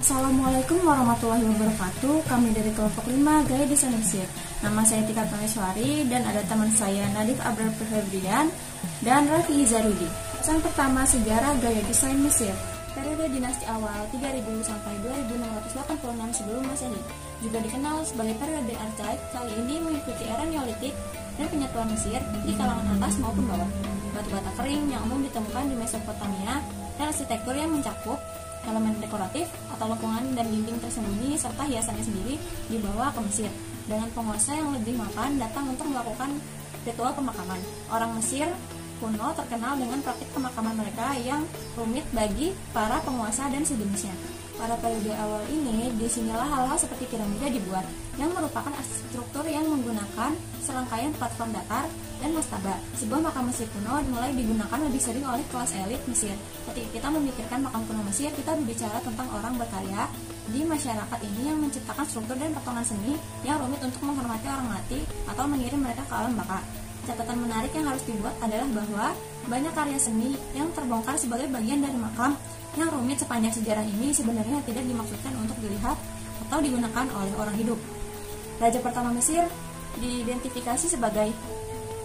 Assalamualaikum warahmatullahi wabarakatuh. Kami dari kelompok 5 Gaya Desain Mesir. Nama saya Tika Kameswari dan ada teman saya Nadif Abrar Febrian dan Raffi Izarudi. Pesan pertama, sejarah gaya desain Mesir. Periode dinasti awal 3000 sampai 2686 sebelum Masehi, juga dikenal sebagai periode Archaik. Kali ini mengikuti era Neolitik dan penyatuan Mesir di kalangan atas maupun bawah. Batu bata kering yang umum ditemukan di Mesopotamia dan arsitektur yang mencakup elemen dekoratif atau lengkungan dan dinding tersembunyi serta hiasannya sendiri dibawa ke Mesir dengan penguasa yang lebih mapan datang untuk melakukan ritual pemakaman. Orang Mesir kuno terkenal dengan praktik pemakaman mereka yang rumit bagi para penguasa dan sejenisnya. Pada periode awal ini, disinilah hal-hal seperti piramida dibuat, yang merupakan struktur yang menggunakan serangkaian platform datar dan mastaba. Sebuah makam Mesir kuno mulai digunakan lebih sering oleh kelas elit Mesir. Ketika kita memikirkan makam kuno Mesir, kita berbicara tentang orang berkarya di masyarakat ini yang menciptakan struktur dan potongan seni yang rumit untuk menghormati orang mati atau mengirim mereka ke alam baka. Catatan menarik yang harus dibuat adalah bahwa banyak karya seni yang terbongkar sebagai bagian dari makam yang rumit sepanjang sejarah ini sebenarnya tidak dimaksudkan untuk dilihat atau digunakan oleh orang hidup. Raja pertama Mesir diidentifikasi sebagai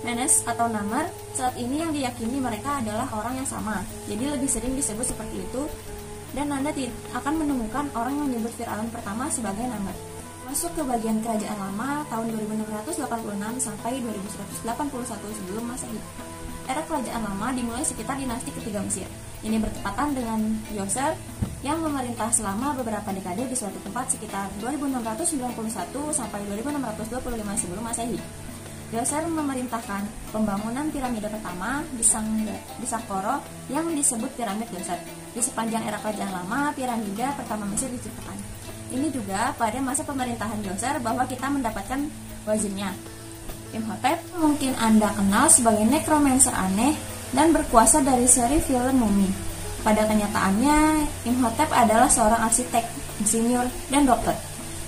Menes atau Namr. Saat ini yang diyakini mereka adalah orang yang sama, jadi lebih sering disebut seperti itu, dan Anda akan menemukan orang yang menyebut Firaun pertama sebagai Namr. Masuk ke bagian kerajaan lama tahun 2686 sampai 2181 sebelum Masehi. Era kerajaan lama dimulai sekitar dinasti ketiga Mesir. Ini bertepatan dengan Djoser yang memerintah selama beberapa dekade di suatu tempat sekitar 2691 sampai 2625 sebelum Masehi. Djoser memerintahkan pembangunan piramida pertama di Saqqara yang disebut piramid Djoser. Di sepanjang era kerajaan lama, piramida pertama Mesir diciptakan. Ini juga pada masa pemerintahan Djoser bahwa kita mendapatkan wazirnya. Imhotep mungkin Anda kenal sebagai necromancer aneh dan berkuasa dari seri film Mumi. Pada kenyataannya, Imhotep adalah seorang arsitek, insinyur, dan dokter.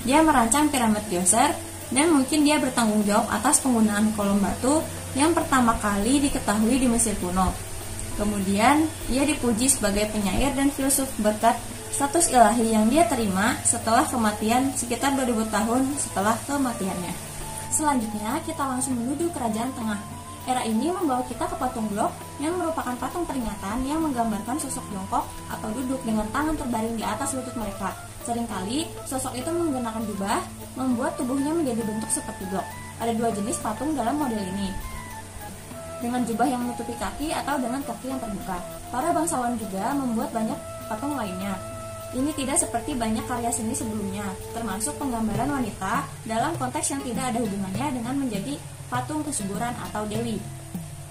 Dia merancang piramid Djoser dan mungkin dia bertanggung jawab atas penggunaan kolom batu yang pertama kali diketahui di Mesir kuno. Kemudian, ia dipuji sebagai penyair dan filsuf berkat status ilahi yang dia terima setelah kematian sekitar 2000 tahun setelah kematiannya. Selanjutnya, kita langsung menuju Kerajaan Tengah. Era ini membawa kita ke patung blok yang merupakan patung peringatan yang menggambarkan sosok jongkok atau duduk dengan tangan terbaring di atas lutut mereka. Seringkali, sosok itu menggunakan jubah, membuat tubuhnya menjadi bentuk seperti blok. Ada dua jenis patung dalam model ini, dengan jubah yang menutupi kaki atau dengan kaki yang terbuka. Para bangsawan juga membuat banyak patung lainnya. Ini tidak seperti banyak karya seni sebelumnya, termasuk penggambaran wanita dalam konteks yang tidak ada hubungannya dengan menjadi patung kesuburan atau dewi.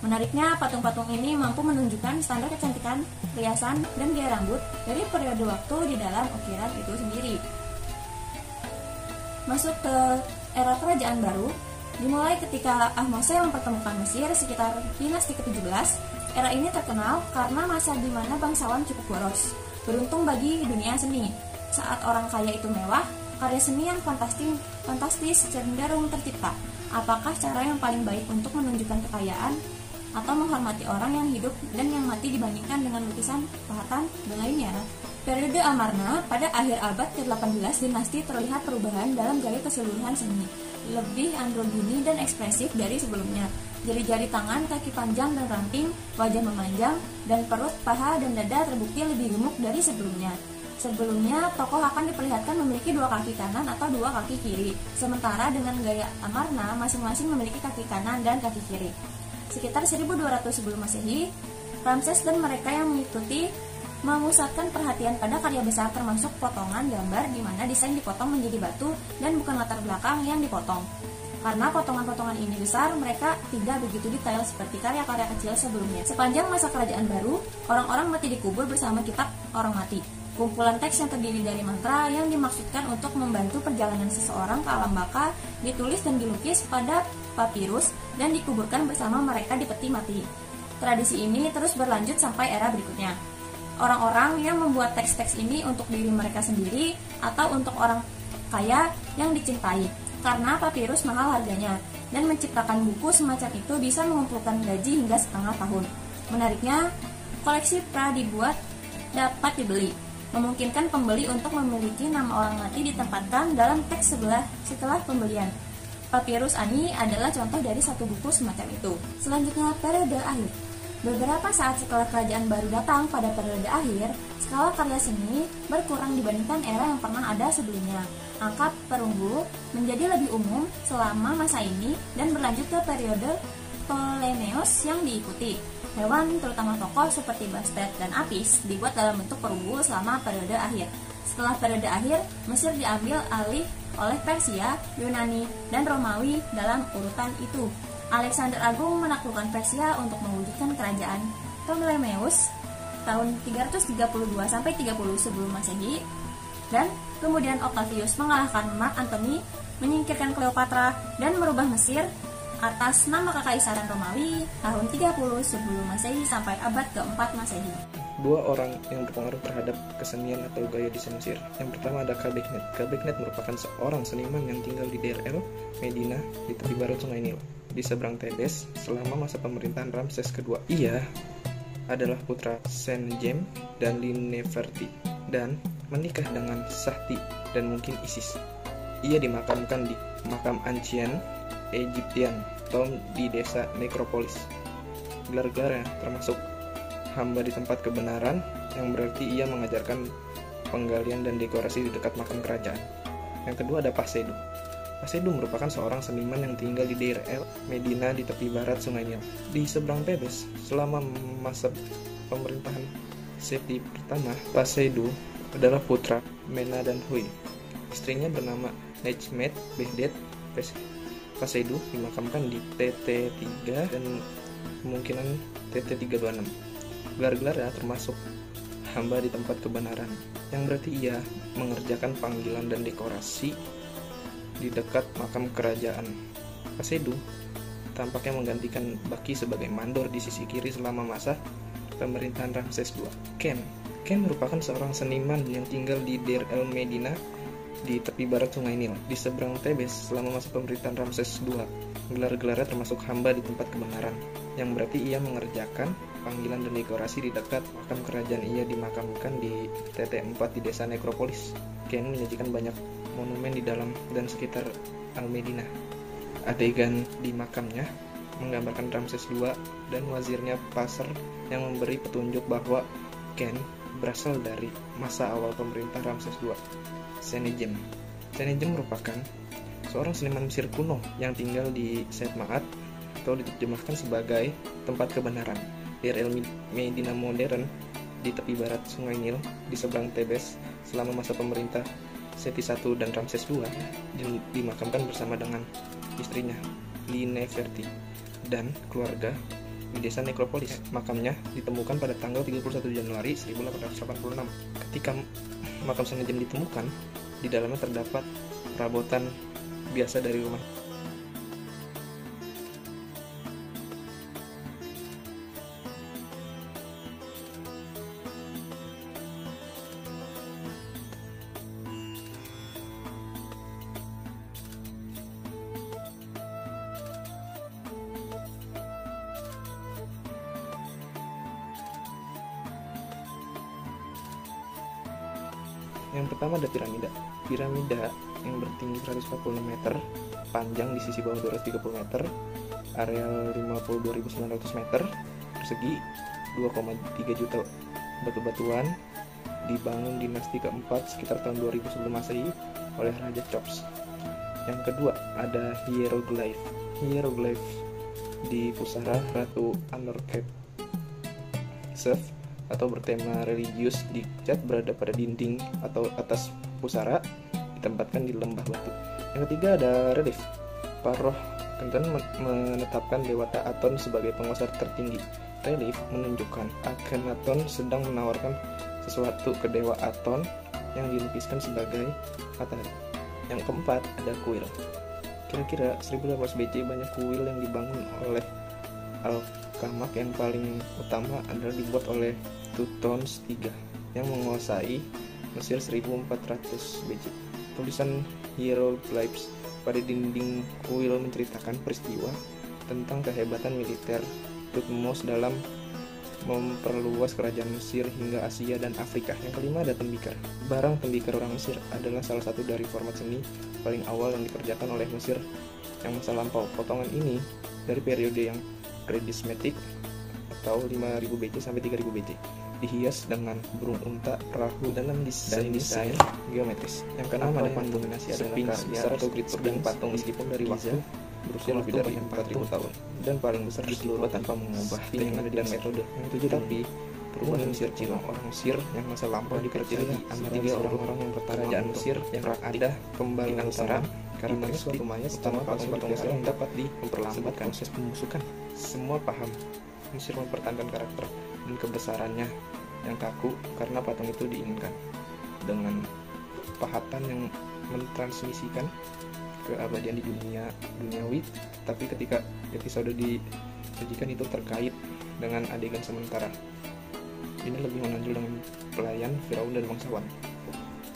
Menariknya, patung-patung ini mampu menunjukkan standar kecantikan, riasan, dan gaya rambut dari periode waktu di dalam ukiran itu sendiri. Masuk ke era kerajaan baru, dimulai ketika Ahmose mempertemukan Mesir sekitar dinasti ke-17. Era ini terkenal karena masa di mana bangsawan cukup boros. Beruntung bagi dunia seni, saat orang kaya itu mewah, karya seni yang fantastis cenderung tercipta. Apakah cara yang paling baik untuk menunjukkan kekayaan atau menghormati orang yang hidup dan yang mati dibandingkan dengan lukisan, pahatan, dan lainnya? Periode Amarna, pada akhir abad ke-18 dinasti terlihat perubahan dalam gaya keseluruhan seni, lebih androgini dan ekspresif dari sebelumnya. Jari-jari tangan, kaki panjang dan ramping, wajah memanjang, dan perut, paha, dan dada terbukti lebih gemuk dari sebelumnya. Sebelumnya, tokoh akan diperlihatkan memiliki dua kaki kanan atau dua kaki kiri, sementara dengan gaya Amarna, masing-masing memiliki kaki kanan dan kaki kiri. Sekitar 1200 sebelum Masehi, Ramses dan mereka yang mengikuti memusatkan perhatian pada karya besar termasuk potongan gambar di mana desain dipotong menjadi batu dan bukan latar belakang yang dipotong. Karena potongan-potongan ini besar, mereka tidak begitu detail seperti karya-karya kecil sebelumnya. Sepanjang masa kerajaan baru, orang-orang mati dikubur bersama kitab orang mati, kumpulan teks yang terdiri dari mantra yang dimaksudkan untuk membantu perjalanan seseorang ke alam baka, ditulis dan dilukis pada papirus dan dikuburkan bersama mereka di peti mati. Tradisi ini terus berlanjut sampai era berikutnya. Orang-orang yang membuat teks-teks ini untuk diri mereka sendiri atau untuk orang kaya yang dicintai, karena papirus mahal harganya, dan menciptakan buku semacam itu bisa mengumpulkan gaji hingga setengah tahun. Menariknya, koleksi pra dibuat dapat dibeli. memungkinkan pembeli untuk memiliki nama orang mati ditempatkan dalam teks setelah pembelian. Papyrus Ani adalah contoh dari satu buku semacam itu. Selanjutnya, periode akhir. Beberapa saat setelah kerajaan baru datang pada periode akhir, skala karya seni berkurang dibandingkan era yang pernah ada sebelumnya. Angka perunggu menjadi lebih umum selama masa ini dan berlanjut ke periode Ptolemeus yang diikuti. Hewan, terutama tokoh seperti Bastet dan Apis, dibuat dalam bentuk perunggu selama periode akhir. Setelah periode akhir, Mesir diambil alih oleh Persia, Yunani, dan Romawi dalam urutan itu. Alexander Agung menaklukkan Persia untuk mewujudkan kerajaan Ptolemeus tahun 332 sampai 30 sebelum Masehi, dan kemudian Octavius mengalahkan Mark Antony, menyingkirkan Cleopatra, dan merubah Mesir atas nama Kekaisaran Romawi tahun 30 sebelum Masehi sampai abad ke-4 Masehi. Dua orang yang berpengaruh terhadap kesenian atau gaya desain Mesir. Yang pertama ada Kabeknet. Kabeknet merupakan seorang seniman yang tinggal di Deir el Medina di tepi barat Sungai Nil, di seberang Tebes selama masa pemerintahan Ramses II. Ia adalah putra Senjem dan Lineferti dan menikah dengan Sahti dan mungkin Isis. Ia dimakamkan di makam Ancient Egyptian Tomb di desa Necropolis. Gelar-gelarnya termasuk hamba di tempat kebenaran, yang berarti ia mengajarkan penggalian dan dekorasi di dekat makam kerajaan. Yang kedua ada Pasedu. Pasedu merupakan seorang seniman yang tinggal di Deir el Medina di tepi barat Sungai Nil, di seberang Tebes. Selama masa pemerintahan Seti pertama, Pasedu adalah putra Mena dan Hui. Istrinya bernama Nechmet Behdet. Pasedu dimakamkan di TT3 dan kemungkinan TT326. Gelar-gelarnya termasuk hamba di tempat kebenaran, yang berarti ia mengerjakan panggilan dan dekorasi di dekat makam kerajaan. Pasedu tampaknya menggantikan Baki sebagai mandor di sisi kiri selama masa pemerintahan Ramses II. Ken merupakan seorang seniman yang tinggal di Deir el Medina di tepi barat Sungai Nil, di seberang Tebes selama masa pemerintahan Ramses II. Gelar-gelarnya termasuk hamba di tempat kebenaran, yang berarti ia mengerjakan panggilan dan dekorasi di dekat makam kerajaan. Ia dimakamkan di TT4 di desa Necropolis. Ken menyajikan banyak monumen di dalam dan sekitar Al-Medina. Adegan di makamnya menggambarkan Ramses II dan wazirnya Passer yang memberi petunjuk bahwa Ken berasal dari masa awal pemerintah Ramses II. Sennacherib merupakan seorang seniman Mesir kuno yang tinggal di Said Ma'at, atau diterjemahkan sebagai tempat kebenaran. Deir el Medina modern di tepi barat Sungai Nil di seberang Tebes selama masa pemerintah Seti I dan Ramses II, dimakamkan bersama dengan istrinya Lineferti dan keluarga di desa Necropolis. Makamnya ditemukan pada tanggal 31 Januari 1886. Ketika makam Sennacherib ditemukan, di dalamnya terdapat perabotan biasa dari rumah. Yang pertama ada piramida. Piramida yang bertinggi 146 meter, panjang di sisi bawah 230 meter, areal 52.900 meter, persegi 2,3 juta batu-batuan, dibangun dinasti keempat sekitar tahun 2000 sebelum Masehi oleh Raja Chops. Yang kedua ada hieroglyph. Hieroglyph di pusara Ratu Anorkhetsef atau bertema religius dicat berada pada dinding atau atas pusara, ditempatkan di lembah batu. Yang ketiga ada relief. Paroh Kenten menetapkan Dewata Aton sebagai penguasa tertinggi. Relief menunjukkan Akhenaton sedang menawarkan sesuatu ke Dewa Aton yang dilukiskan sebagai matahari. Yang keempat ada kuil. Kira-kira 1800 BC banyak kuil yang dibangun oleh Al-Kamak. Yang paling utama adalah dibuat oleh Tutmosis III yang menguasai Mesir 1400 BC. Tulisan hieroglyphs pada dinding kuil menceritakan peristiwa tentang kehebatan militer Tutmosis dalam memperluas kerajaan Mesir hingga Asia dan Afrika. Yang kelima ada tembikar. Barang tembikar orang Mesir adalah salah satu dari format seni paling awal yang dikerjakan oleh Mesir yang masa lampau. Potongan ini dari periode yang predismetik atau 5000 BC sampai 3000 BC, dihias dengan burung unta, perahu dalam desain geometris. Yang keenam ada yang dominasi adalah karya atau skulptur dan patung meskipun dari waktu berusia lebih dari 4000 tahun dan paling besar di seluruh tanpa mengubah teknik dan metode. Yang tujuh tapi perubahan Mesir Cina. Orang Mesir yang masa lampau dipercaya di antara orang-orang yang kerajaan Mesir yang ada kembali antara karena suatu mayat utama patung Mesir yang dapat memperlambat proses pembusukan. Semua paham Mesir mempertahankan karakter dan kebesarannya yang kaku karena patung itu diinginkan dengan pahatan yang mentransmisikan keabadian di duniawi, tapi ketika episode disajikan itu terkait dengan adegan sementara. Ini lebih menonjol dengan pelayan, Firaun dan bangsawan.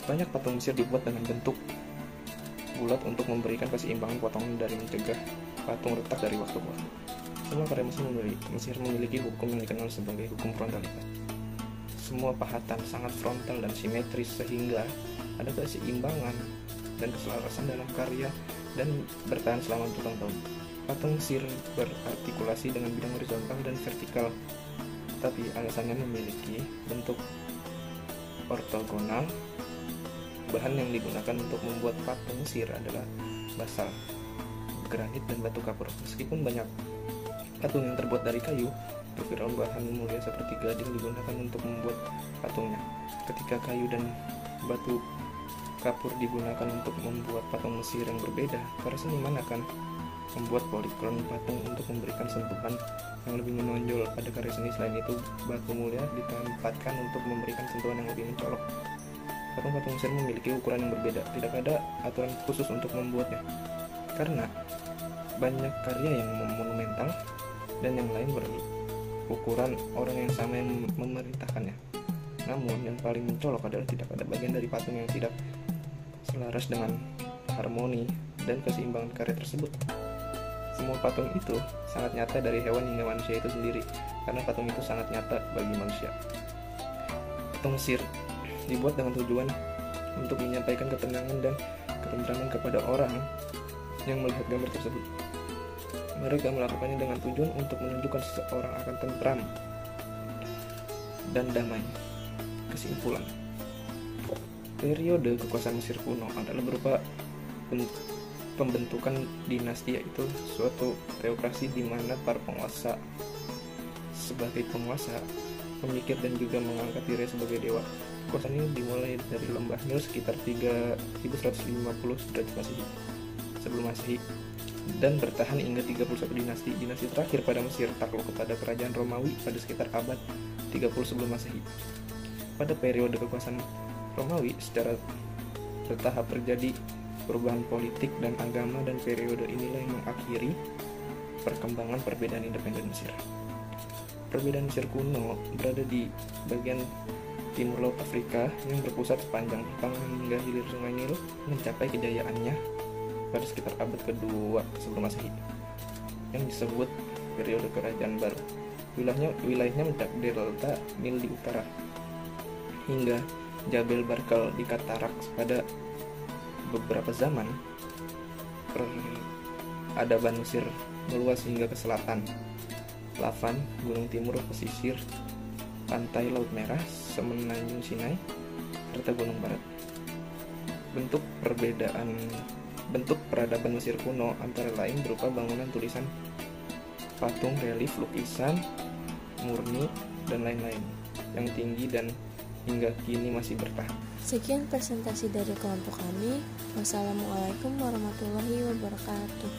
Banyak patung Mesir dibuat dengan bentuk bulat untuk memberikan keseimbangan potongan dari mencegah patung retak dari waktu ke waktu. Semua karya Mesir memiliki hukum yang dikenal sebagai hukum frontalitas. Semua pahatan sangat frontal dan simetris sehingga ada keseimbangan dan keselarasan dalam karya dan bertahan selama bertahun-tahun. Patung Mesir berartikulasi dengan bidang horizontal dan vertikal, tapi alasannya memiliki bentuk ortogonal. Bahan yang digunakan untuk membuat patung Mesir adalah basalt, granit, dan batu kapur. Meskipun banyak patung yang terbuat dari kayu, Firaun bahan mulia seperti gading digunakan untuk membuat patungnya. Ketika kayu dan batu kapur digunakan untuk membuat patung Mesir yang berbeda, para seniman akan membuat polikron patung untuk memberikan sentuhan yang lebih menonjol pada karya seni. Selain itu, batu mulia ditempatkan untuk memberikan sentuhan yang lebih mencolok. Patung-patung Mesir memiliki ukuran yang berbeda, tidak ada aturan khusus untuk membuatnya, karena banyak karya yang monumental dan yang lain berukuran orang yang sama yang memerintahkannya. Namun yang paling mencolok adalah tidak ada bagian dari patung yang tidak selaras dengan harmoni dan keseimbangan karya tersebut. Semua patung itu sangat nyata dari hewan hingga manusia itu sendiri, karena patung itu sangat nyata bagi manusia. Patung Mesir dibuat dengan tujuan untuk menyampaikan ketenangan dan ketentraman kepada orang yang melihat gambar tersebut. Mereka melakukannya dengan tujuan untuk menunjukkan seseorang akan tentram dan damai. Kesimpulan, periode kekuasaan Mesir kuno adalah berupa pembentukan dinasti, yaitu suatu teokrasi di mana para penguasa sebagai penguasa memikir dan juga mengangkat diri sebagai dewa. Kekuasaan ini dimulai dari lembah Nil sekitar 3150 derajat Masehi sebelum Masehi dan bertahan hingga 31 dinasti. Dinasti terakhir pada Mesir takluk kepada kerajaan Romawi pada sekitar abad 30 sebelum Masehi. Pada periode kekuasaan Romawi secara bertahap terjadi perubahan politik dan agama, dan periode inilah yang mengakhiri perkembangan perbedaan independen Mesir. Perbedaan Mesir kuno berada di bagian timur laut Afrika yang berpusat sepanjang pertengahan hingga hilir sungai Nil, mencapai kejayaannya pada sekitar abad kedua sebelum Masehi yang disebut periode kerajaan baru. Wilayahnya mencakup delta Nil di utara hingga Jabal Barkal di Katarak. Pada beberapa zaman peradaban Mesir meluas hingga ke selatan, Lavan, Gunung Timur, pesisir pantai Laut Merah, Semenanjung Sinai, serta Gunung Barat. Bentuk peradaban Mesir kuno antara lain berupa bangunan, tulisan, patung, relief, lukisan murni, dan lain-lain yang tinggi dan hingga kini masih bertahan. Sekian presentasi dari kelompok kami. Wassalamualaikum warahmatullahi wabarakatuh.